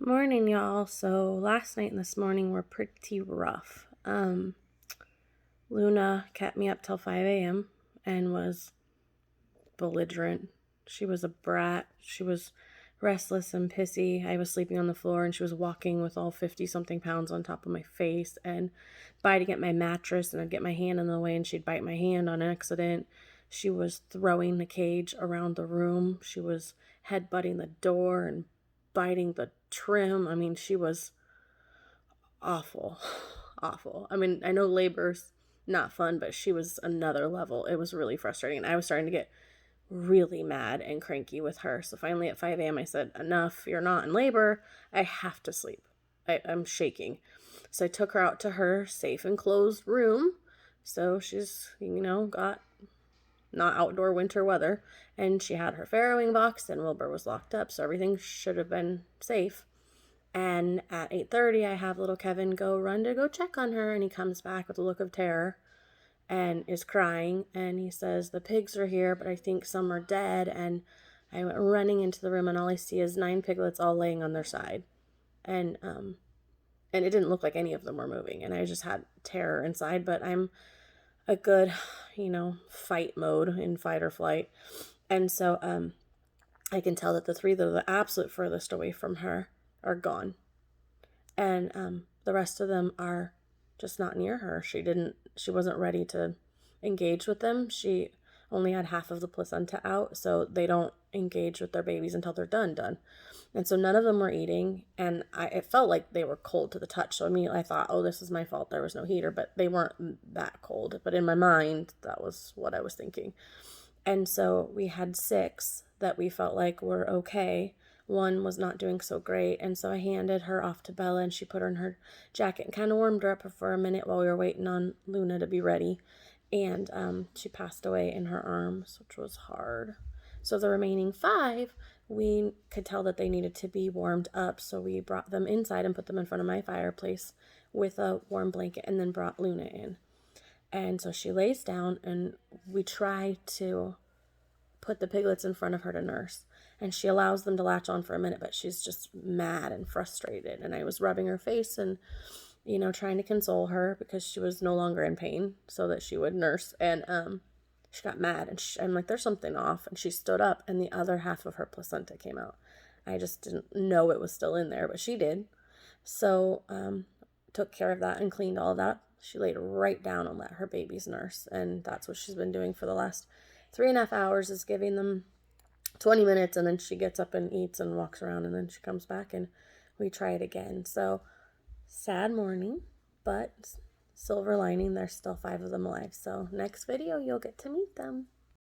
Morning, y'all. So last night and this morning were pretty rough. Luna kept me up till 5 a.m. and was belligerent. She was a brat. She was restless and pissy. I was sleeping on the floor and she was walking with all 50 something pounds on top of my face and biting at my mattress, and I'd get my hand in the way and she'd bite my hand on accident. She was throwing the cage around the room. She was headbutting the door and biting the trim. I mean, she was awful. Awful. I mean, I know labor's not fun, but she was another level. It was really frustrating. I was starting to get really mad and cranky with her. So finally at 5 a.m., I said, enough. You're not in labor. I have to sleep. I'm shaking. So I took her out to her safe and closed room. So she's, got not outdoor winter weather. And she had her farrowing box, and Wilbur was locked up. So everything should have been safe. And at 8:30, I have little Kevin run to go check on her, and he comes back with a look of terror and is crying, and he says, the pigs are here, but I think some are dead. And I went running into the room, and all I see is 9 piglets all laying on their side. And it didn't look like any of them were moving, and I just had terror inside. But I'm a good, fight mode, in fight or flight. And so I can tell that the 3 that are the absolute furthest away from her are gone. And the rest of them are just not near her. She wasn't ready to engage with them. She only had half of the placenta out, so they don't engage with their babies until they're done. And so none of them were eating, and it felt like they were cold to the touch. So immediately I thought, oh, this is my fault. There was no heater, but they weren't that cold. But in my mind, that was what I was thinking. And so we had 6 that we felt like were okay. 1 was not doing so great. And so I handed her off to Bella, and she put her in her jacket and kind of warmed her up for a minute while we were waiting on Luna to be ready. And she passed away in her arms, which was hard. So the remaining 5, we could tell that they needed to be warmed up. So we brought them inside and put them in front of my fireplace with a warm blanket, and then brought Luna in. And so she lays down, and we try to put the piglets in front of her to nurse. And she allows them to latch on for a minute, but she's just mad and frustrated. And I was rubbing her face and, trying to console her because she was no longer in pain so that she would nurse. And she got mad, and I'm like, there's something off. And she stood up, and the other half of her placenta came out. I just didn't know it was still in there, but she did. So took care of that and cleaned all of that. She laid right down and let her babies nurse, and that's what she's been doing for the last 3.5 hours, is giving them 20 minutes, and then she gets up and eats and walks around, and then she comes back and we try it again. So sad morning, but silver lining, there's still 5 of them alive. So next video, you'll get to meet them.